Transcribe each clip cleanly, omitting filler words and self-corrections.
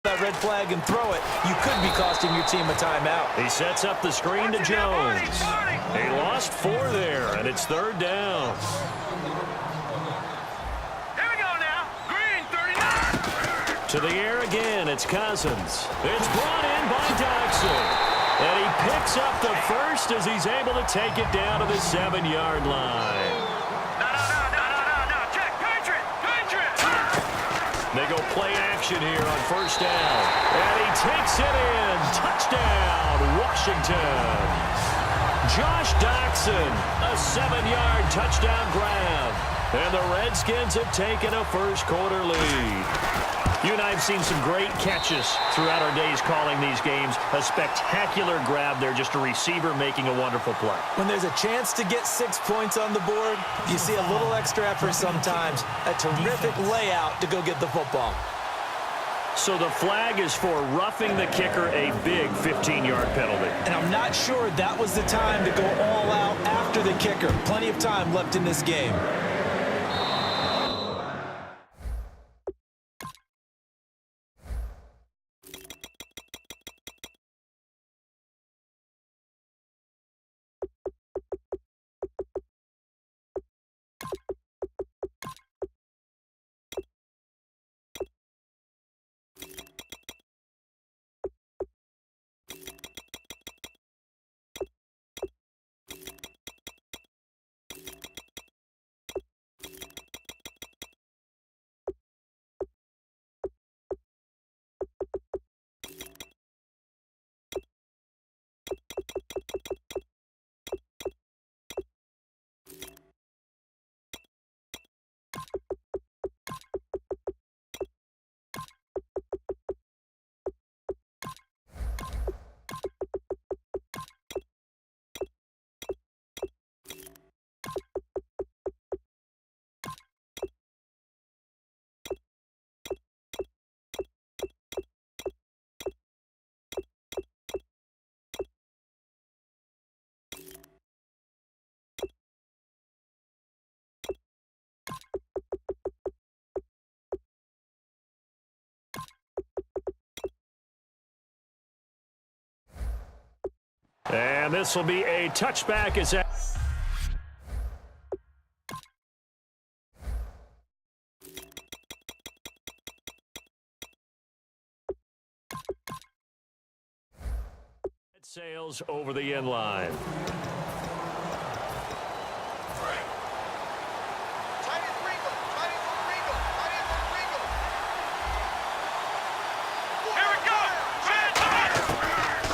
that red flag and throw it, you could be costing your team a timeout. He sets up the screen to Jones. He lost 4 there, and it's 3rd down. Here we go now. Green, 39. To the air again, it's Cousins. It's brought in by Doxson. And he picks up the first as he's able to take it down to the 7-yard line. No. Check. Patriot. They go play action here on 1st down. And he takes it in. Touchdown, Washington. Josh Doxson, a 7-yard touchdown grab. And the Redskins have taken a first-quarter lead. You and I have seen some great catches throughout our days calling these games. A spectacular grab there, just a receiver making a wonderful play. When there's a chance to get 6 points on the board, you see a little extra effort sometimes. A terrific layout to go get the football. So the flag is for roughing the kicker, a big 15-yard penalty. And I'm not sure that was the time to go all out after the kicker. Plenty of time left in this game. And this will be a touchback. As it sails over the end line.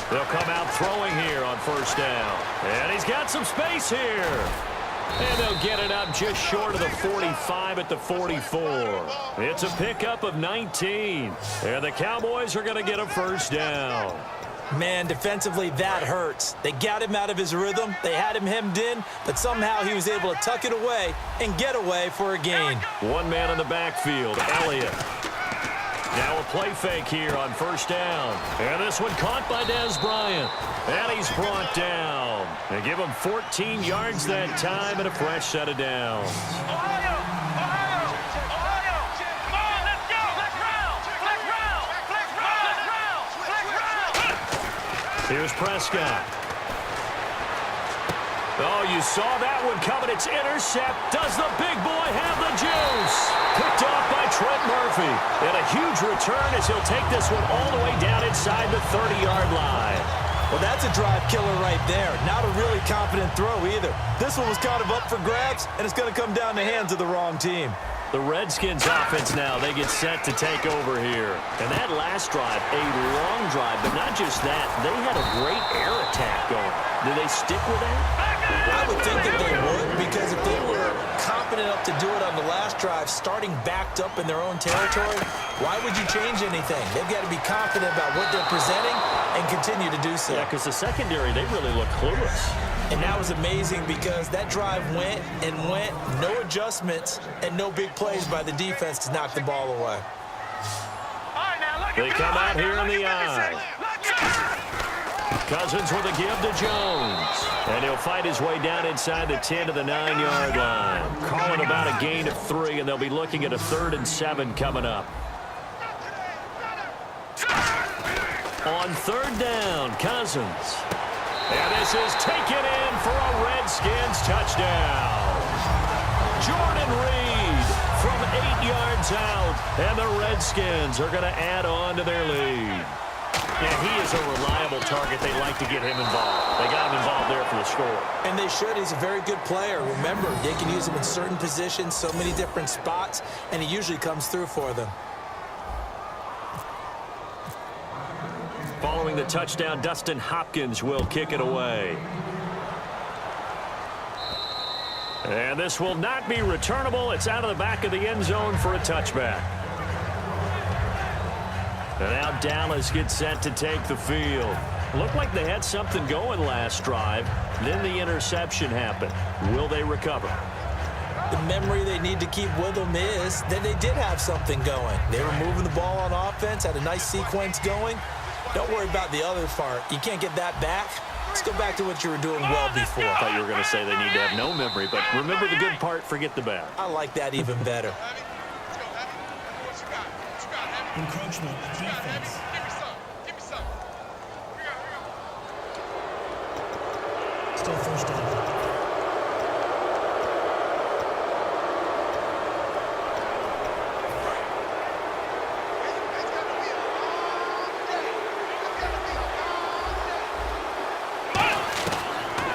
They'll come out throwing here on 1st down. And he's got some space here. And they'll get it up just short of the 45 at the 44. It's a pickup of 19. And the Cowboys are going to get a 1st down. Man, defensively, that hurts. They got him out of his rhythm. They had him hemmed in, but somehow he was able to tuck it away and get away for a gain. One man in the backfield, Elliott. Now a play fake here on 1st down. And this one caught by Dez Bryant. And he's brought down. They give him 14 yards that time and a fresh set of downs. Ohio! Come on, let's go! Flex round! Here's Prescott. Oh, you saw that one coming. It's intercept. Does the big boy have the juice? Picked off by Trent Murphy. And a huge return as he'll take this one all the way down inside the 30-yard line. Well, that's a drive killer right there. Not a really confident throw either. This one was kind of up for grabs, and it's going to come down the hands of the wrong team. The Redskins offense now, they get set to take over here. And that last drive, a long drive, but not just that. They had a great air attack going. Do they stick with that? I would think that they would, because if they were confident enough to do it on the last drive, starting backed up in their own territory, why would you change anything? They've got to be confident about what they're presenting and continue to do so. Yeah, because the secondary, they really look clueless. And that was amazing because that drive went and went, no adjustments, and no big plays by the defense to knock the ball away. They come out here in the eye. Cousins with a give to Jones. And he'll fight his way down inside the 10 to the 9-yard line. Calling about a gain of 3, and they'll be looking at a 3rd and 7 coming up. On third down, Cousins. And this is taken in for a Redskins touchdown. Jordan Reed from 8 yards out. And the Redskins are going to add on to their lead. Yeah, he is a reliable target. They like to get him involved. They got him involved there for the score. And they should. He's a very good player. Remember, they can use him in certain positions, so many different spots, and he usually comes through for them. Following the touchdown, Dustin Hopkins will kick it away. And this will not be returnable. It's out of the back of the end zone for a touchback. And now Dallas gets set to take the field. Looked like they had something going last drive. Then the interception happened. Will they recover? The memory they need to keep with them is that they did have something going. They were moving the ball on offense, had a nice sequence going. Don't worry about the other part. You can't get that back. Let's go back to what you were doing well before. I thought you were going to say they need to have no memory, but remember the good part, forget the bad. I like that even better. Encroachment, defense. Give me some. Still first down.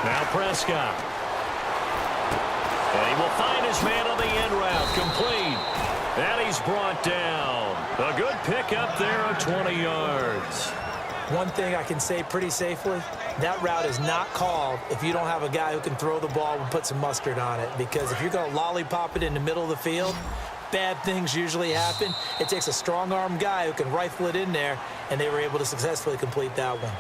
Now Prescott. And he will find his man on the end route, complete. And he's brought down. A good pick up there of 20 yards. One thing I can say pretty safely, that route is not called if you don't have a guy who can throw the ball and put some mustard on it. Because if you're going to lollipop it in the middle of the field, bad things usually happen. It takes a strong-armed guy who can rifle it in there, and they were able to successfully complete that one.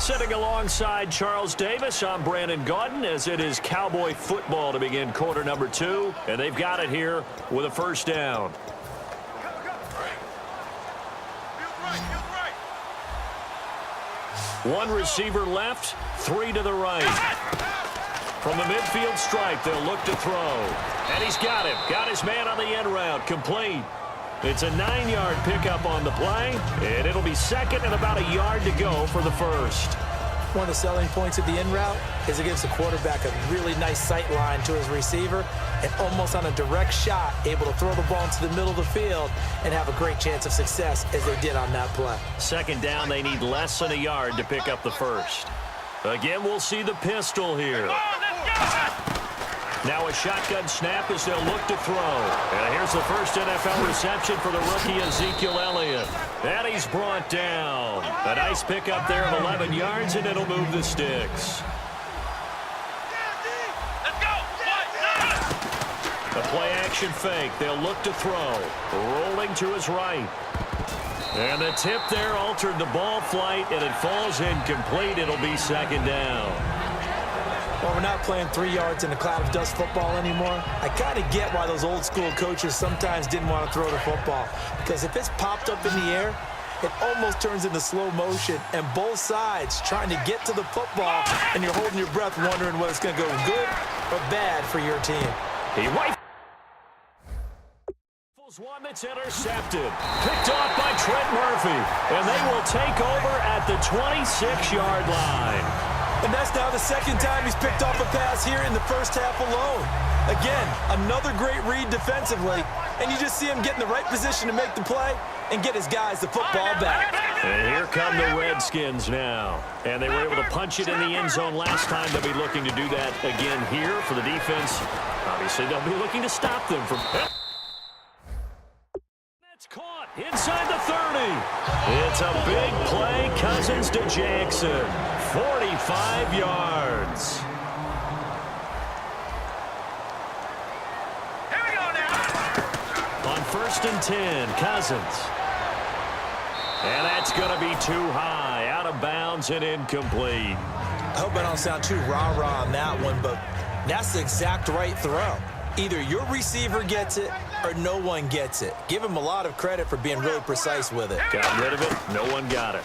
Sitting alongside Charles Davis, I'm Brandon Gaudin, as it is Cowboy football to begin quarter number 2. And they've got it here with a first down. One receiver left, 3 to the right. From the midfield stripe, they'll look to throw. And he's got him. Got his man on the end route. Complete. It's a 9-yard pickup on the play, and it'll be second and about a yard to go for the first. One of the selling points of the in route is it gives the quarterback a really nice sight line to his receiver and almost on a direct shot able to throw the ball into the middle of the field and have a great chance of success as they did on that play. Second down, they need less than a yard to pick up the first. Again, we'll see the pistol here. Now a shotgun snap as they'll look to throw. And here's the first NFL reception for the rookie Ezekiel Elliott. And he's brought down. A nice pickup there of 11 yards, and it'll move the sticks. A play-action fake. They'll look to throw. Rolling to his right. And the tip there altered the ball flight, and it falls incomplete. It'll be second down. Well, we're not playing 3 yards in a cloud of dust football anymore. I kind of get why those old school coaches sometimes didn't want to throw the football. Because if it's popped up in the air, it almost turns into slow motion. And both sides trying to get to the football, and you're holding your breath wondering whether it's going to go good or bad for your team. He rifles one that's intercepted. Picked off by Trent Murphy. And they will take over at the 26-yard line. And that's now the second time he's picked off a pass here in the first half alone. Again, another great read defensively, and you just see him get in the right position to make the play and get his guys the football back. And here come the Redskins now. And they were able to punch it in the end zone last time. They'll be looking to do that again here for the defense. Obviously, they'll be looking to stop them from... That's caught inside the 30. It's a big play. Cousins to Jackson. 45 yards. Here we go now. On first and 10, Cousins. And that's going to be too high. Out of bounds and incomplete. I hope I don't sound too rah-rah on that one, but that's the exact right throw. Either your receiver gets it or no one gets it. Give him a lot of credit for being really precise with it. Got rid of it. No one got it.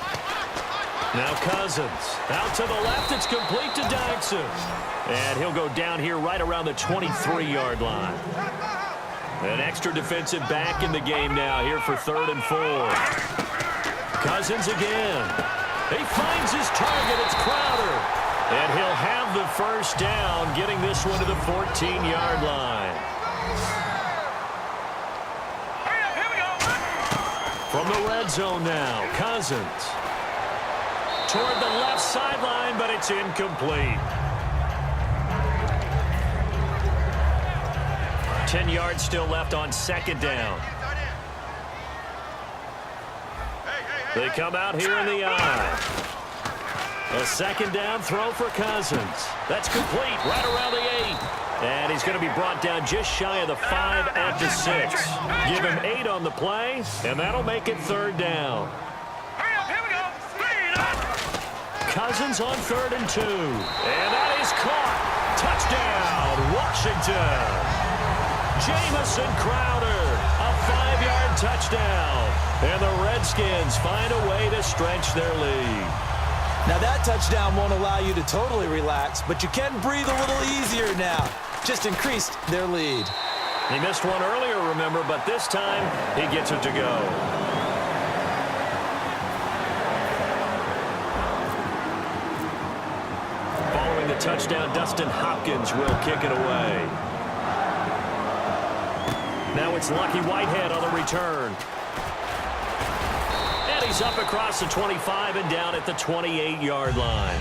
Now Cousins. Out to the left. It's complete to Dykson. And he'll go down here right around the 23-yard line. An extra defensive back in the game now here for 3rd and 4. Cousins again. He finds his target. It's Crowder. And he'll have the first down, getting this one to the 14-yard line. From the red zone now, Cousins. Toward the left sideline, but it's incomplete. 10 yards still left on 2nd down. They come out here in the eye. A 2nd down throw for Cousins. That's complete right around the 8. And he's going to be brought down just shy of the 5 at the 6. Give him 8 on the play, and that'll make it 3rd down. Cousins on 3rd and 2. And that is caught. Touchdown, Washington. Jamison Crowder, a 5-yard touchdown. And the Redskins find a way to stretch their lead. Now that touchdown won't allow you to totally relax, but you can breathe a little easier now. Just increased their lead. He missed one earlier, remember, but this time he gets it to go. Following the touchdown, Dustin Hopkins will kick it away. Now it's Lucky Whitehead on the return. And he's up across the 25 and down at the 28-yard line.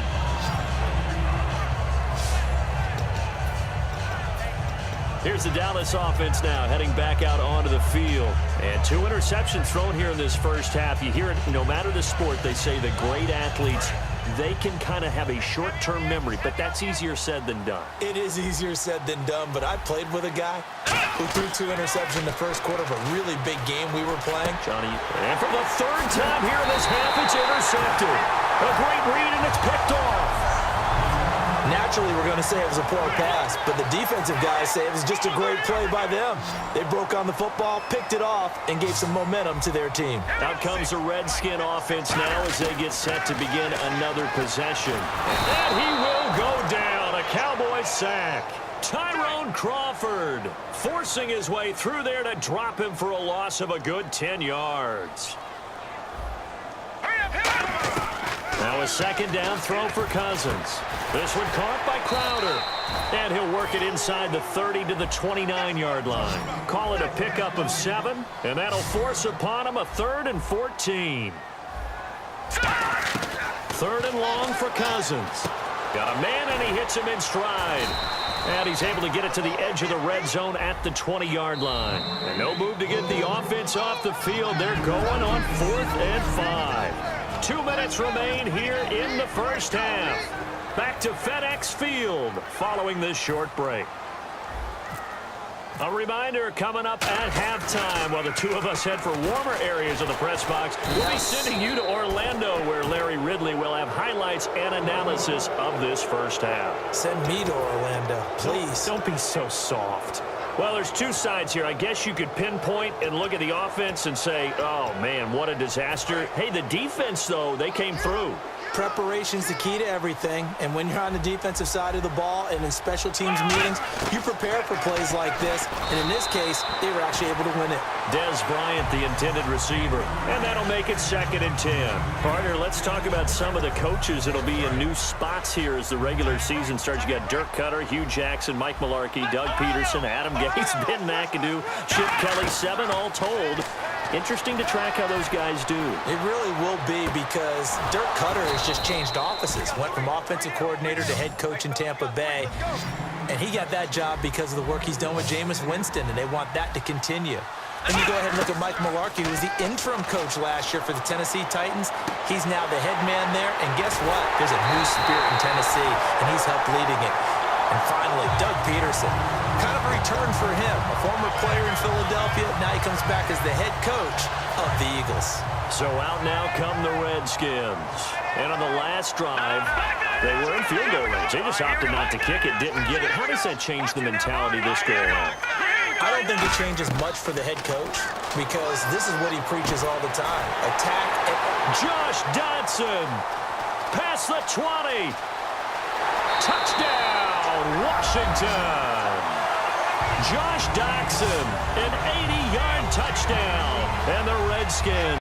Here's the Dallas offense now heading back out onto the field. And 2 interceptions thrown here in this first half. You hear it no matter the sport, they say the great athletes, they can kind of have a short-term memory, but that's easier said than done. It is easier said than done, but I played with a guy who threw 2 interceptions in the first quarter of a really big game we were playing. Johnny, and for the 3rd time here in this half, it's intercepted. A great read, and it's picked off. Naturally, we're going to say it was a poor pass, but the defensive guys say it was just a great play by them. They broke on the football, picked it off, and gave some momentum to their team. Out comes the Redskin offense now as they get set to begin another possession. And he will go down. A Cowboy sack. Tyrone Crawford forcing his way through there to drop him for a loss of a good 10 yards. Now a 2nd down throw for Cousins. This one caught by Crowder. And he'll work it inside the 30 to the 29-yard line. Call it a pickup of 7, and that'll force upon him a 3rd and 14. 3rd and long for Cousins. Got a man, and he hits him in stride. And he's able to get it to the edge of the red zone at the 20-yard line. And no move to get the offense off the field. They're going on 4th and 5. 2 minutes remain here in the first half. Back to FedEx Field following this short break. A reminder coming up at halftime while the 2 of us head for warmer areas of the press box. We'll be sending you to Orlando where Larry Ridley will have highlights and analysis of this first half. Send me to Orlando, please. Don't be so soft. Well, there's 2 sides here. I guess you could pinpoint and look at the offense and say, oh, man, what a disaster. Hey, the defense, though, they came through. Preparation's the key to everything, and when you're on the defensive side of the ball and in special teams meetings, you prepare for plays like this, and in this case, they were actually able to win it. Des Bryant, the intended receiver, and that'll make it 2nd and 10. Partner, let's talk about some of the coaches that'll be in new spots here as the regular season starts. You got Dirk Cutter, Hugh Jackson, Mike Mularkey, Doug Peterson, Adam Gates, Ben McAdoo, Chip Kelly, 7 all told. Interesting to track how those guys do. It really will be because Dirk Cutter has just changed offices. Went from offensive coordinator to head coach in Tampa Bay. And he got that job because of the work he's done with Jameis Winston, and they want that to continue. Then you go ahead and look at Mike Mularkey, who was the interim coach last year for the Tennessee Titans. He's now the head man there, and guess what? There's a new spirit in Tennessee, and he's helped leading it. And finally, Doug Peterson. Kind of a return for him. A former player in Philadelphia. Now he comes back as the head coach of the Eagles. So out now come the Redskins. And on the last drive, they were in field goal range. They just opted not to kick it, didn't get it. How does that change the mentality this go around? I don't think it changes much for the head coach because this is what he preaches all the time. Attack. Josh Dodson. Past the 20. Touchdown, Washington. Josh Doxson, an 80-yard touchdown. And the Redskins